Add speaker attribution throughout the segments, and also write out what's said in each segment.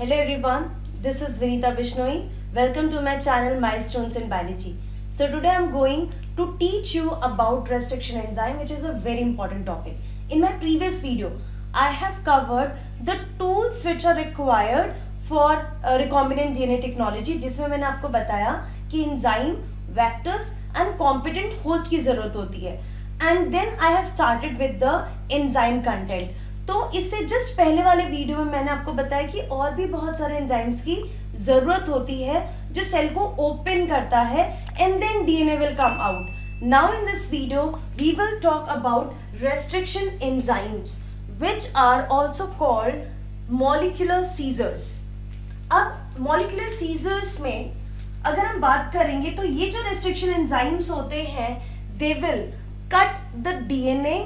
Speaker 1: Hello everyone, this is Vinita Bishnoi. Welcome to my channel Milestones in Biology. So today I am going to teach you about restriction enzyme, which is a very important topic. In my previous video, I have covered the tools which are required for recombinant DNA technology, जिसमें मैंने आपको बताया कि enzyme, vectors and competent host की जरूरत होती है. And then I have started with the enzyme content. तो इससे जस्ट पहले वाले वीडियो में मैंने आपको बताया कि और भी बहुत सारे एंजाइम्स की जरूरत होती है जो सेल को ओपन करता है and then DNA will come out. Now in this video we will talk about restriction enzymes which are also called molecular scissors. अब मॉलिक्यूलर सीजर्स में अगर हम बात करेंगे तो ये जो रेस्ट्रिक्शन एंजाइम्स होते हैं they will cut the DNA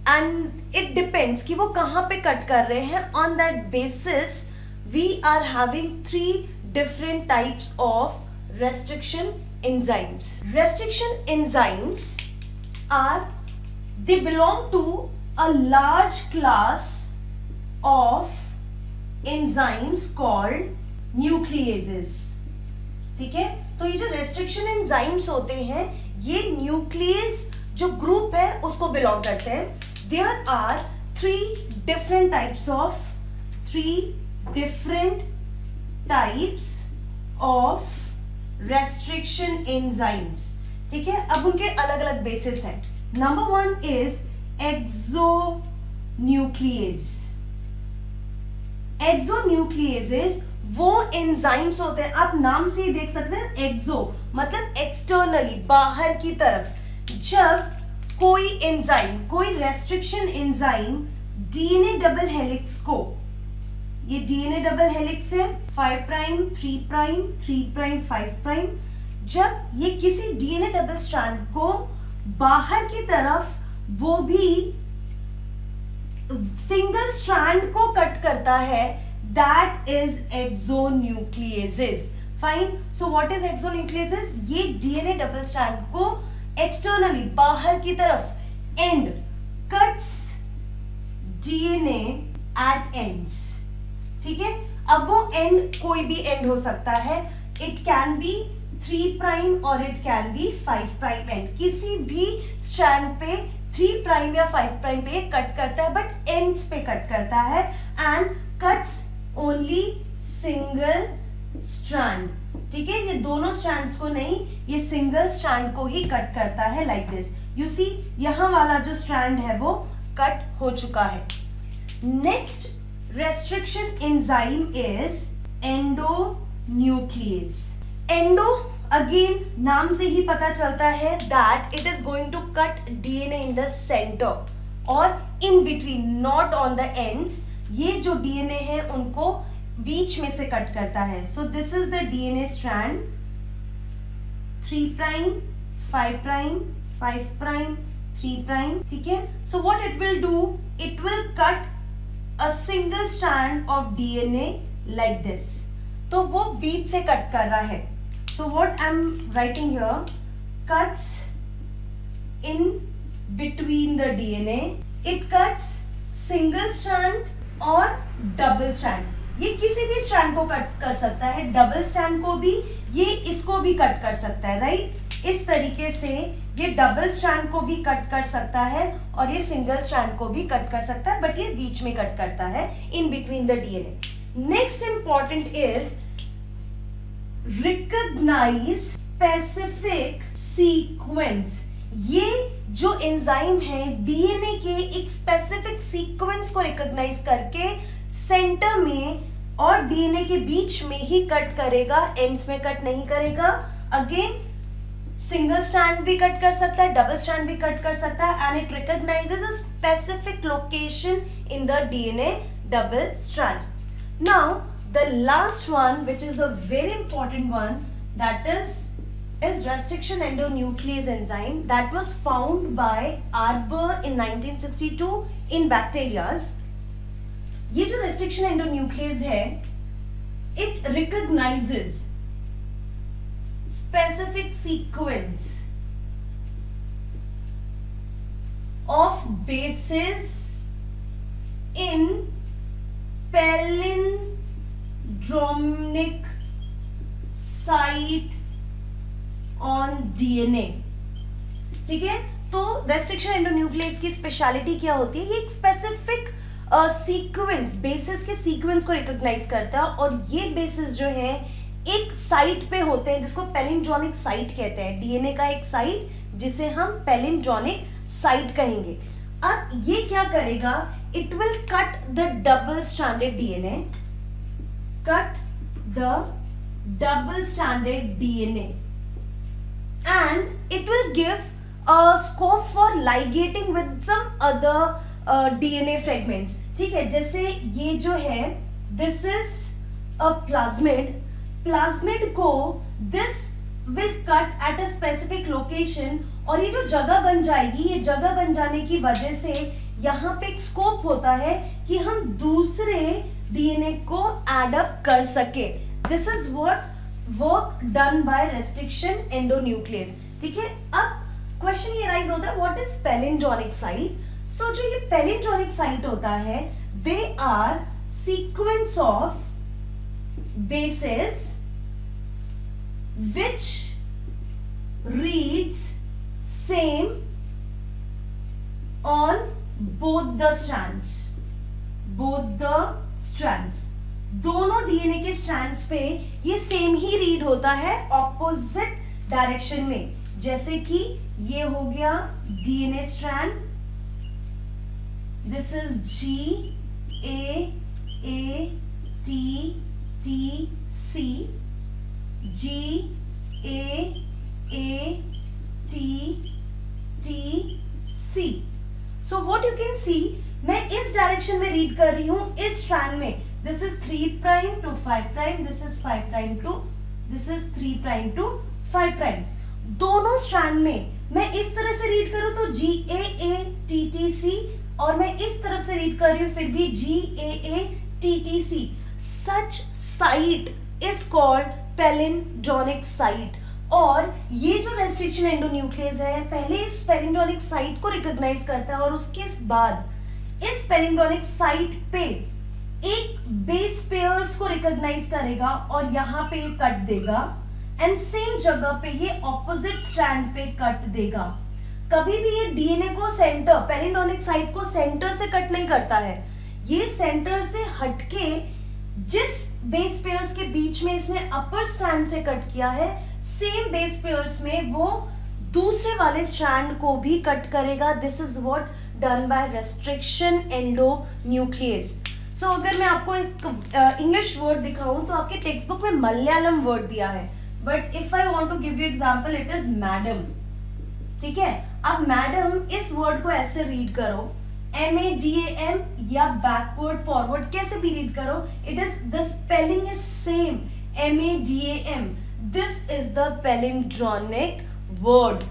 Speaker 1: and it depends कि वो कहाँ पे कट कर रहे हैं. On that basis we are having 3 different types of restriction enzymes. Restriction enzymes are they belong to a large class of enzymes called nucleases. ठीक है, तो ये जो रेस्ट्रिक्शन एंजाइम्स होते हैं ये न्यूक्लियस जो ग्रुप है उसको बिलोंग करते हैं. There are 3 different types of restriction enzymes. ठीक है, अब उनके अलग अलग बेसिस हैं. Number 1 is exonuclease. Exonucleases वो एंजाइम्स होते हैं, आप नाम से ही देख सकते हैं. एक्सो मतलब एक्सटर्नली, बाहर की तरफ. जब कोई एंजाइम, कोई restriction enzyme DNA double helix को, ये डीएनए डबल हेलिक्स है 5 प्राइम 3 प्राइम 3 प्राइम 5 प्राइम, जब ये किसी डीएनए डबल स्ट्रैंड को बाहर की तरफ वो भी सिंगल स्ट्रैंड को कट करता है, that is exonucleases. Fine. So what is exonucleases? ये डीएनए डबल स्ट्रैंड को एक्सटर्नली, बाहर की तरफ and cuts DNA at ends. ठीक है, अब वो एंड कोई भी एंड हो सकता है. इट कैन बी 3 प्राइम और it can be 5 prime and. किसी भी स्ट्रैंड पे 3 प्राइम या 5 प्राइम पे कट करता है बट एंड्स पे कट करता है and cuts only single strand. ठीक है, ये दोनों स्ट्रैंड्स को नहीं, ये सिंगल स्ट्रैंड को ही कट करता है लाइक दिस. यू सी, यहां वाला जो स्ट्रैंड है वो कट हो चुका है. Next restriction enzyme is endonuclease. Endo again नाम से ही पता चलता है that it is going to cut DNA in the centre और in between, not on the ends. ये जो डीएनए है उनको बीच में से कट करता है. So this is the DNA strand 3 prime 5 prime 5 prime 3 prime. ठीक है, so what it will do, it will cut a single strand of DNA like this. तो वो बीच से कट कर रहा है. So what I am writing here, cuts in between the DNA. It cuts single strand और double strand. ये किसी भी स्ट्रैंड को कट कर सकता है, डबल स्ट्रैंड को भी, ये इसको भी कट कर सकता है. राइट, इस तरीके से ये डबल स्ट्रैंड को भी कट कर सकता है और ये सिंगल स्ट्रैंड को भी कट कर सकता है, बट ये बीच में कट करता है in between the DNA. Next important is recognize specific sequence. ये जो एंजाइम है डीएनए के एक स्पेसिफिक सीक्वेंस को रिकॉग्नाइज करके सेंटर में और डीएनए के बीच में ही कट करेगा, एंड्स में कट नहीं करेगा. अगेन सिंगल स्ट्रैंड भी कट कर सकता है, डबल स्ट्रैंड भी कट कर सकता है and it recognises a specific location in the DNA double strand. Now the last one which is a very important one, that is restriction endonuclease enzyme that was found by Arbour in 1962 in bacterias. ये जो restriction endonuclease है, it recognizes specific sequence of bases in pallin palindromic site on DNA. ठीक है, तो restriction endonuclease की speciality क्या होती है? ये एक स्पेसिफिक सीक्वेंस, बेसिस के सीक्वेंस को रिकॉग्नाइज करता है, और ये बेसिस जो है एक साइट पे होते हैं जिसको पैलिंड्रोमिक साइट कहते हैं। डीएनए का एक साइट जिसे हम पैलिंड्रोमिक साइट कहेंगे। अब ये क्या करेगा? It will cut the double stranded DNA, cut the double stranded DNA, and it will give a scope for ligating with some other DNA fragments। ठीक है, जैसे ये जो है this is a plasmid, plasmid को this will cut at a specific location, और ये जो जगह बन जाएगी, ये जगह बन जाने की वजह से यहाँ पे एक स्कोप होता है कि हम दूसरे डीएनए को एड अप कर सके। This is what work done by restriction endonuclease. ठीक है, अब क्वेश्चन ये राइज होता है what is palindromic site? So जो ये पैलिंड्रोमिक साइट होता है, they are sequence of bases which reads same on both the strands, both the strands। दोनों डीएनए के स्ट्रैंड्स पे ये सेम ही रीड होता है ऑपोजिट डायरेक्शन में। जैसे कि ये हो गया DNA strand, this is G A T T C, G A T T C. So what you can see, मैं इस डायरेक्शन में रीड कर रही हूं इस स्ट्रैंड में। This is 3 prime to 5 prime, this is 5 prime to, this is 3 prime to 5 prime. दोनों strand में मैं इस तरह से रीड करूं तो जी ए टी टी सी, और मैं इस तरफ से रीड कर रही हूं फिर भी G A T T C. Such site is called palindromic site. और ये जो रेस्ट्रिक्शन एंडोन्यूक्लियस है पहले इस पैलिंड्रोमिक साइट को रिकॉग्नाइज करता है, और उसके बाद इस पैलिंड्रोमिक साइट पे एक बेस पेयर्स को रिकॉग्नाइज करेगा और यहाँ पे कट देगा, एंड सेम जगह पे ये ऑपोजिट स्ट्रैंड पे कट देगा। कभी भी ये डीएनए को सेंटर, पैलिंड्रोमिक साइट को सेंटर से कट नहीं करता है, ये सेंटर से हटके जिस बेस पेयर्स के बीच में इसने अपर स्ट्रैंड से कट किया है, सेम बेस पेयर्स में वो दूसरे वाले स्ट्रैंड को भी कट करेगा। This is what done by restriction endonuclease. So अगर मैं आपको एक इंग्लिश वर्ड दिखाऊं तो आपके टेक्स्ट बुक में मलयालम वर्ड दिया है, but if I want to give you example it is madam. ठीक है, अब मैडम इस वर्ड को ऐसे रीड करो, MADAM, या बैकवर्ड फॉरवर्ड कैसे भी रीड करो, it is the spelling is same, MADAM। This is the palindromic word,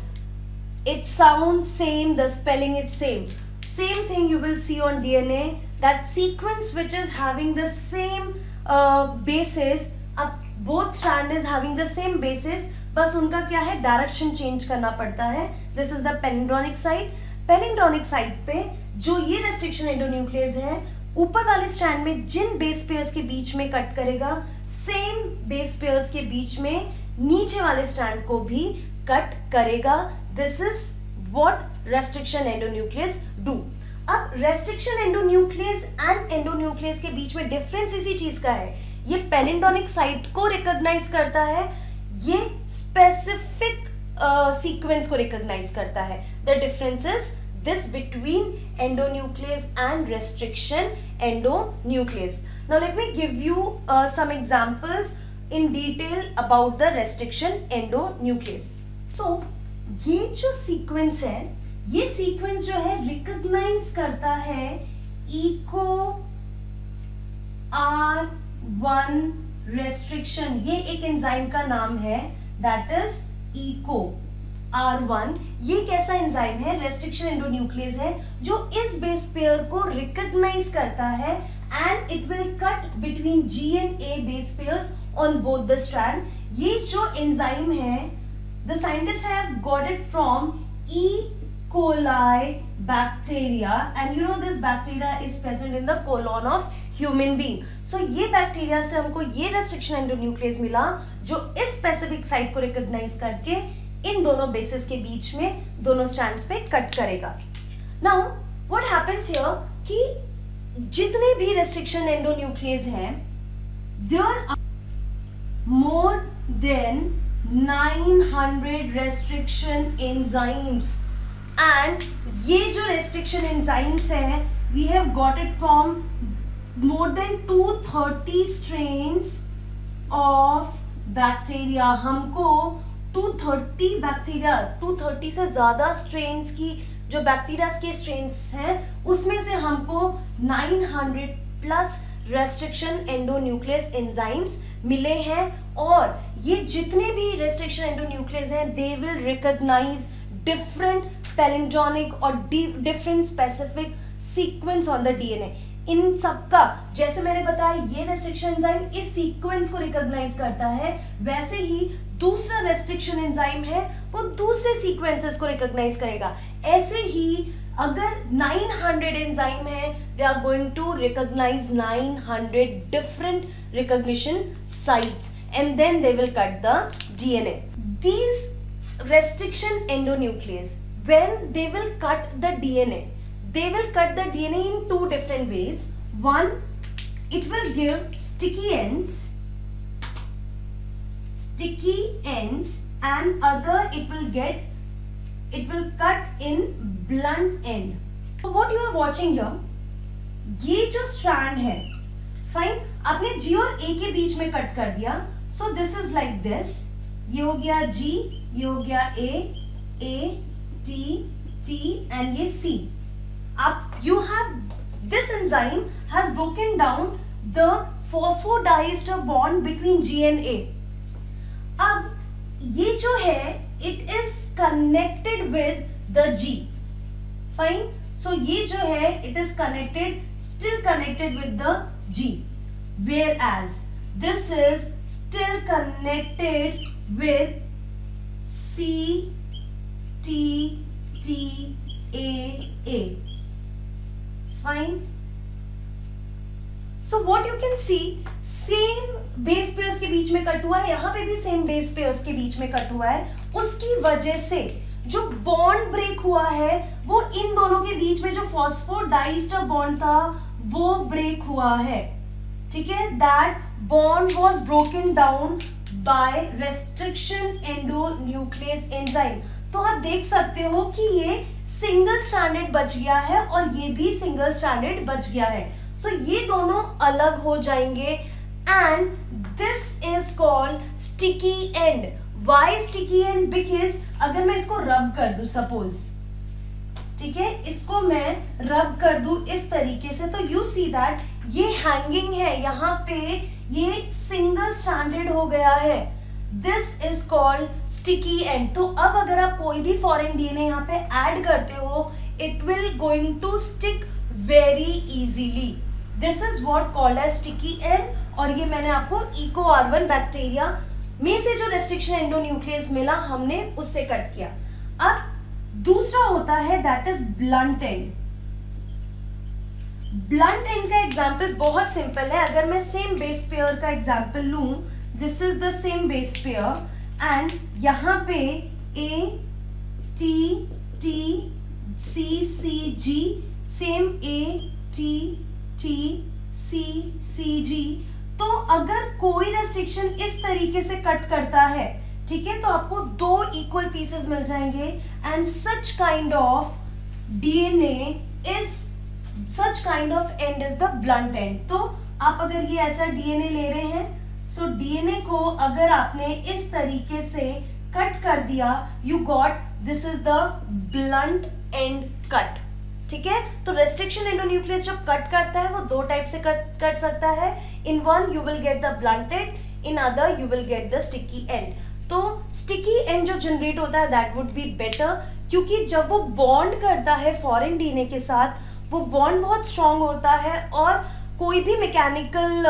Speaker 1: it sounds same, the spelling is same thing you will see on DNA, that sequence which is having the same bases, both strand is having the same bases, बस उनका क्या है, direction change करना पड़ता है। This is the palindromic site. Palindromic site पे जो ये रेस्ट्रिक्शन एंडोन्यूक्लियस है ऊपर वाले स्ट्रैंड में जिन बेस पेयर्स के बीच में कट करेगा, सेम बेस पेयर्स के बीच में नीचे वाले स्ट्रैंड को भी कट करेगा। This is what restriction endonuclease do. अब रेस्ट्रिक्शन एंडोन्यूक्लियस एंड एंडोन्यूक्लियस के बीच में डिफरेंस इसी चीज का है, ये पैलिंड्रोमिक साइट को रिकॉग्नाइज करता है, ये स्पेसिफिक सीक्वेंस को रिकॉग्नाइज करता है। The difference is this between endonuclease and restriction endonuclease. Now let me give you some examples in detail about the restriction endonuclease. So ये जो sequence है, ये sequence जो है recognize करता है eco R1 restriction, ये एक एंजाइम का नाम है, that is eco R1। ये कैसा एंजाइम है, रेस्ट्रिक्शन एंडोन्यूक्लियस है, जो इस बेस पेयर को रिकॉग्नाइज करता है, and it will cut between G and A base pairs on both the strand. ये जो एंजाइम है, the scientist have got it from E. coli bacteria, and you know this bacteria is present in the colon of human being. So ये bacteria से हमको ये restriction endonuclease मिला जो इस स्पेसिफिक साइट को रिकॉग्नाइज करके इन दोनों बेसिस के बीच में दोनों स्ट्रैंड्स पे कट करेगा. नाउ व्हाट हैपेंस हियर कि जितने भी रेस्ट्रिक्शन एंडोन्यूक्लियस हैं there are more than 900 restriction enzymes, and ये जो restriction enzymes हैं we have got it from more than 230 strains of bacteria. हमको 230 बैक्टीरिया 230 से ज़्यादा strains की जो बैक्टीरिया के strains हैं उसमें से हमको 900 प्लस रेस्ट्रिक्शन एंडोन्यूक्लियस एंजाइम्स मिले हैं. और ये जितने भी रेस्ट्रिक्शन एंडोन्यूक्लियस हैं they will recognise different palindromic और different specific sequence on the DNA. इन सबका जैसे मैंने बताया ये रेस्ट्रिक्शन एंजाइम इस सीक्वेंस को रिकॉग्नाइज करता है, वैसे ही दूसरा रेस्ट्रिक्शन एंजाइम है वो दूसरे सीक्वेंसेस को रिकॉग्नाइज करेगा. ऐसे ही अगर 900 एंजाइम है they are going to recognize 900 different recognition sites and then they will cut the DNA. These restriction endonuclease, when they will cut the DNA, they will cut the DNA in two different ways. One, it will give sticky ends, and other it will cut in blunt end. So what you are watching here, ये जो strand है, fine, आपने G और A के बीच में cut कर दिया. So this is like this. ये हो गया G, ये हो गया A, T, T and ये C. आप you have this enzyme has broken down the phosphodiester bond between G and A. अब ये जो है it is connected with the G. Fine. So ये जो है it is still connected with the G. Whereas this is still connected with C, T, T, A. Fine. So what you can see, same base pairs के बीच में cut हुआ है, यहाँ पे भी same base pairs के बीच में कट हुआ है. उसकी वजह से जो बॉन्ड ब्रेक हुआ है वो इन दोनों के बीच में जो फॉस्फोडाइस्टर बॉन्ड था वो ब्रेक हुआ है. ठीक है, that bond was broken down by restriction endonuclease enzyme. तो आप देख सकते हो कि ये सिंगल स्ट्रैंडेड बच गया है और ये भी सिंगल स्ट्रैंडेड बच गया है. सो ये दोनों अलग हो जाएंगे and this is called sticky and. Why sticky and? Because अगर मैं इसको रब कर दूं सपोज, ठीक है, इसको मैं रब कर दूं इस तरीके से, तो यू सी दैट ये हैंगिंग है, यहाँ पे ये सिंगल स्ट्रैंडेड हो गया है. This is called sticky and. तो अब अगर आप कोई भी फॉरेन डीएनए यहाँ पे ऐड करते हो it will going to stick very easily. This is what called as sticky end. और ये मैंने आपको इको R1 बैक्टीरिया में से जो रेस्ट्रिक्शन एंडोन्यूक्लियस मिला हमने उससे कट किया. अब दूसरा होता है that is blunt and. Blunt and का एग्जांपल बहुत सिंपल है. अगर मैं सेम बेस पेयर का एग्जांपल लूं, this is the same base pair and यहाँ पे A T T C C G, same A T T C C G. तो अगर कोई रेस्ट्रिक्शन इस तरीके से कट करता है, ठीक है, तो आपको दो इक्वल पीसेस मिल जाएंगे and such kind of DNA is such kind of and is the blunt and. तो आप अगर ये ऐसा डीएनए ले रहे हैं, सो डीएनए को अगर आपने इस तरीके से कट कर दिया, you got this is the blunt and cut. ठीक है, तो रेस्ट्रिक्शन एंडोन्यूक्लियस जब कट करता है वो दो टाइप से कट कर सकता है. In one you will get the blunt and, in other you will get the sticky and. तो स्टिकी एंड जो जनरेट होता है दैट वुड बी बेटर, क्योंकि जब वो बॉन्ड करता है फॉरेन डीएनए के साथ वो बॉन्ड बहुत स्ट्रांग होता है और कोई भी मैकेनिकल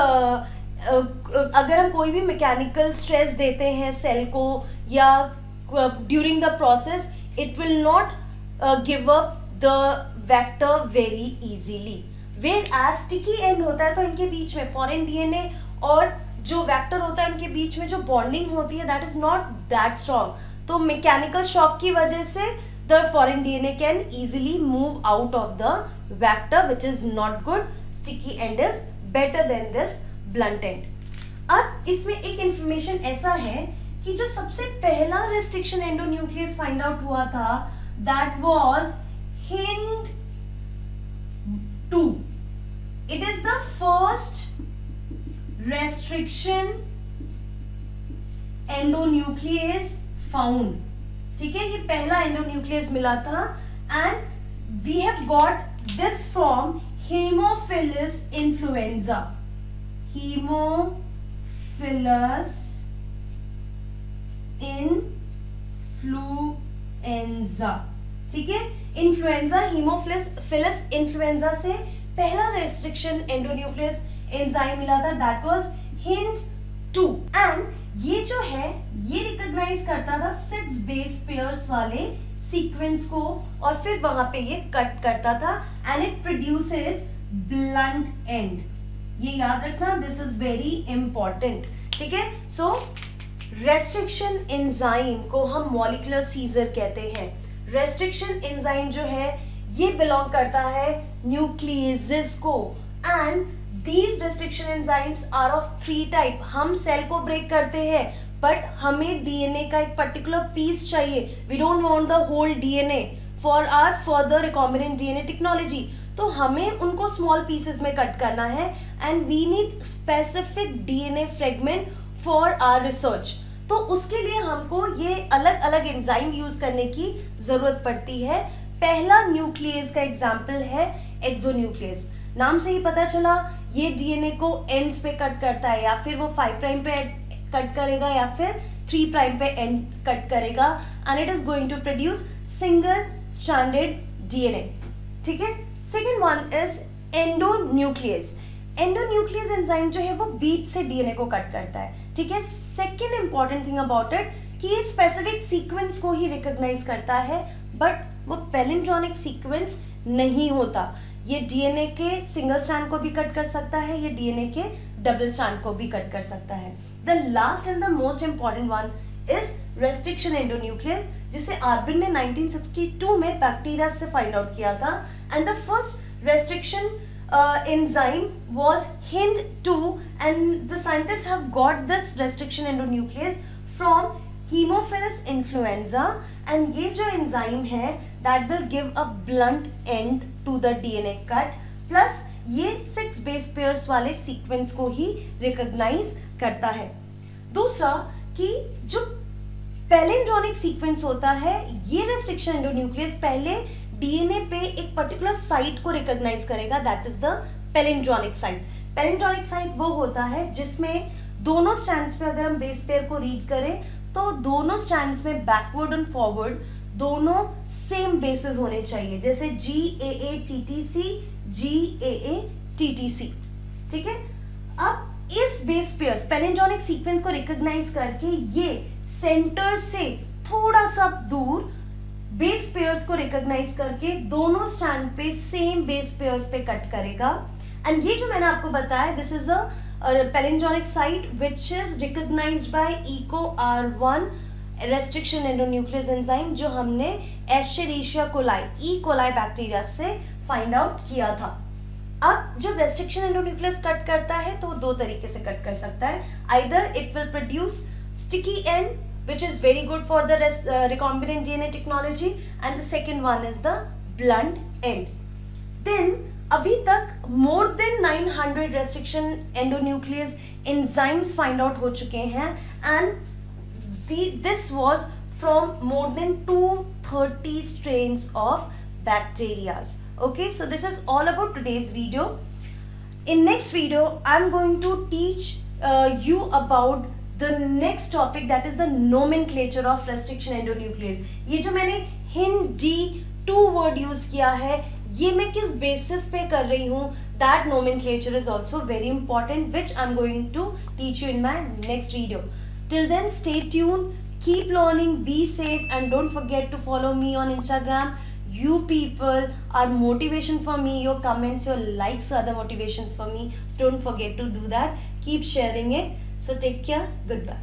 Speaker 1: अगर हम कोई भी मैकेनिकल स्ट्रेस देते हैं सेल को या during the process, it will not give up the vector very easily. Whereas sticky end होता है तो इनके बीच में फॉरेन डीएनए और जो वेक्टर होता है उनके बीच में जो बॉन्डिंग होती है that is not that strong. तो मैकेनिकल शॉक की वजह से the foreign DNA can easily move out of the vector which is not good. Sticky and is better than this blunt and. अब इसमें एक इंफॉर्मेशन ऐसा है कि जो सबसे पहला रेस्ट्रिक्शन एंडोन्यूक्लियस फाइंड आउट हुआ था that was hind 2. It is the first restriction endonuclease found. ठीक है, ये पहला एंडोन्यूक्लियस मिला था and we have got this from Haemophilus influenzae. Haemophilus influenzae. ठीक है, इन्फ्लुएंजा हेमोफिलस इन्फ्लुएंजा से पहला रेस्ट्रिक्शन एंडोन्यूक्लियस एंजाइम मिला था दैट वाज हिंट 2. एंड ये जो है ये रिकॉग्नाइज करता था 6 बेस पेयर्स वाले सीक्वेंस को और फिर वहां पे ये कट करता था and it produces blunt and. ये याद रखना, दिस इज वेरी इंपॉर्टेंट. ठीक है, सो रेस्ट्रिक्शन एंजाइम को हम मॉलिक्यूलर सीजर कहते हैं. रेस्ट्रिक्शन एंजाइम जो है ये बिलोंग करता है न्यूक्लियेजेस को and These restriction enzymes are of 3 type. हम सेल को ब्रेक करते हैं बट हमें डीएनए का एक पर्टिकुलर पीस चाहिए. We don't want the whole DNA for our further recombinant DNA technology. तो हमें उनको स्मॉल पीसेस में कट करना है and we need specific DNA fragment for our research. तो उसके लिए हमको ये अलग अलग एंजाइम यूज करने की जरूरत पड़ती है. पहला न्यूक्लियस का एग्जाम्पल है एक्सोन्यूक्लियस. नाम से ही पता चला ये डीएनए को एंड्स पे कट करता है, या फिर वो 5 प्राइम पे कट करेगा या फिर 3 प्राइम पे एंड कट करेगा and it is going to produce single stranded DNA. ठीक है, second one is endonuclease. Endonuclease enzyme जो है वो बीच से डीएनए को कट करता है. ठीक है, second important thing about it कि ये स्पेसिफिक सीक्वेंस को ही रिकॉग्नाइज करता है बट वो पैलिंड्रोनिक सीक्वेंस नहीं होता. ये डीएनए के सिंगल स्ट्रैंड को भी कट कर सकता है, ये डीएनए के डबल स्ट्रैंड को भी कट कर सकता है. The last and the most important one is restriction endonuclease, जिसे आर्बिन ने 1962 में बैक्टीरिया से फाइंड आउट किया था and the first restriction enzyme was HIND2 and the scientists have got this restriction endonuclease from Haemophilus influenza and ये जो enzyme है that will give a blunt end to the DNA cut plus ये 6 base pairs वाले sequence को ही recognize करता है. दूसरा कि जो पैलिंड्रोनिक सीक्वेंस होता है ये रेस्ट्रिक्शन एंडोन्यूक्लियस पहले डीएनए पे एक पर्टिकुलर साइट को रिकॉग्नाइज करेगा that is the palindromic site. Palindromic site वो होता है जिसमें दोनों स्ट्रैंड्स पे अगर हम बेस पेयर को रीड करें तो दोनों स्ट्रैंड्स में बैकवर्ड एंड फॉरवर्ड दोनों सेम बेसेस होने चाहिए, जैसे GAA-TTC GAA-TTC. ठीक है, अब इस बेस पेयर्स पैलिंड्रोनिक सीक्वेंस को रिकॉग्नाइज करके ये सेंटर से थोड़ा सा दूर बेस पेयर्स को रिकॉग्नाइज करके दोनों स्ट्रैंड पे सेम बेस पेयर्स पे कट करेगा. एंड ये जो मैंने आपको बताया this is a palindromic site which is recognised by EcoR1 restriction endonuclease enzyme जो हमने Escherichia coli E coli bacteria से फाइंड आउट किया था. अब जब रेस्ट्रिक्शन एंडोन्यूक्लियस कट करता है तो दो तरीके से कट कर सकता है. Either it will produce sticky and which is very good for the recombinant DNA technology and the second one is the blunt end. Then अभी तक more than 900 restriction endonuclease enzymes find out हो चुके हैं and this was from more than 230 strains of bacteria. Okay, so this is all about today's video. In next video I'm going to teach you about the next topic that is the nomenclature of restriction endonuclease. ये जो मैंने HIND2 word use किया है ये मैं किस basis पे कर रही हूँ that nomenclature is also very important which I'm going to teach you in my next video. Till then stay tuned, keep learning, be safe and don't forget to follow me on Instagram. You people are motivation for me. Your comments, your likes are the motivations for me. So don't forget to do that. Keep sharing it. So take care. Goodbye.